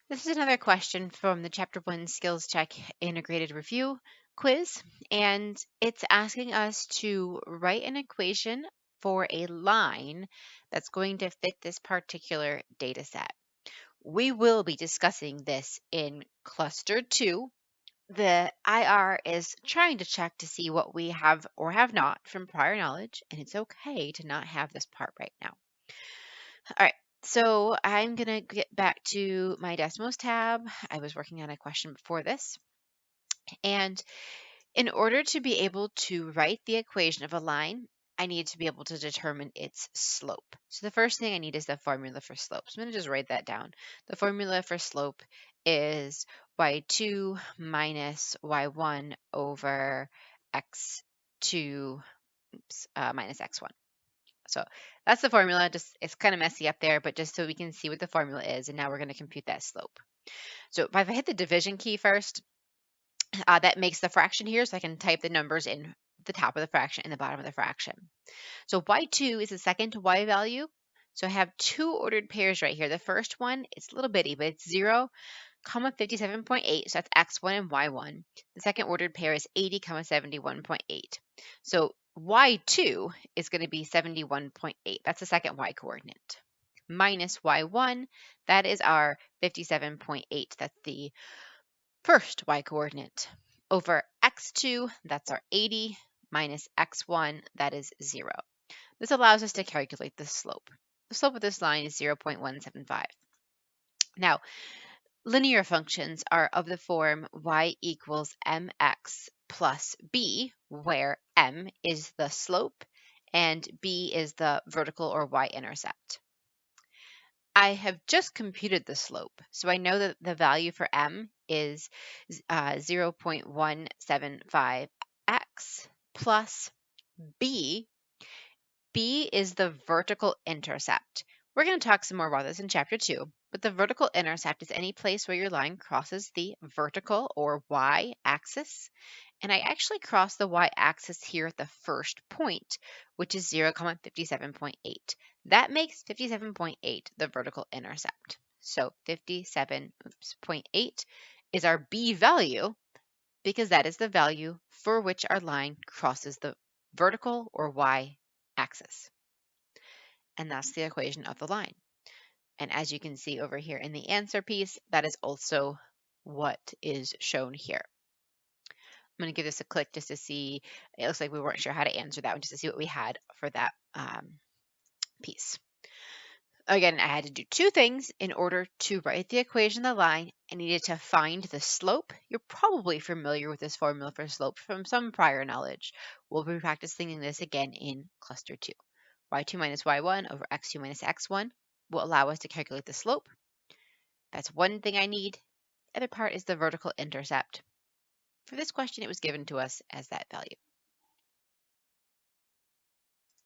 This is another question from the Chapter 1 Skills Check Integrated Review quiz, and it's asking us to write an equation for a line that's going to fit this particular data set. We will be discussing this in Cluster 2. The IR is trying to check to see what we have or have not from prior knowledge, and it's okay to not have this part right now. All right, so I'm going to get back to my Desmos tab. I was working on a question before this. And in order to be able to write the equation of a line, I need to be able to determine its slope. So the first thing I need is the formula for slope. So I'm going to just write that down. The formula for slope is y2 minus y1 over x2 minus x1. So that's the formula. Just it's kind of messy up there, but just so we can see what the formula is. And now we're going to compute that slope. So if I hit the division key first, that makes the fraction here. So I can type the numbers in the top of the fraction and the bottom of the fraction. So y2 is the second y value. So I have two ordered pairs right here. The first one, it's a little bitty, but it's 0, 57.8. So that's x1 and y1. The second ordered pair is 80, 71.8. So y2 is going to be 71.8. That's the second y coordinate. Minus y1, that is our 57.8. That's the first y coordinate. Over x2, that's our 80, minus x1, that is 0. This allows us to calculate the slope. The slope of this line is 0.175. Now, linear functions are of the form y equals mx plus b, where m is the slope and b is the vertical or y-intercept. I have just computed the slope, so I know that the value for m is 0.175x plus b. B is the vertical intercept. We're going to talk some more about this in Chapter 2, but the vertical intercept is any place where your line crosses the vertical or y-axis. And I actually crossed the y-axis here at the first point, which is 0,57.8. That makes 57.8 the vertical intercept. So 57.8 is our B value because that is the value for which our line crosses the vertical or y-axis. And that's the equation of the line. And as you can see over here in the answer piece, that is also what is shown here. I'm going to give this a click just to see. It looks like we weren't sure how to answer that one, just to see what we had for that piece. Again, I had to do two things in order to write the equation of the line. I needed to find the slope. You're probably familiar with this formula for slope from some prior knowledge. We'll be practicing this again in cluster 2. y2 minus y1 over x2 minus x1 will allow us to calculate the slope. That's one thing I need. The other part is the vertical intercept. For this question, it was given to us as that value.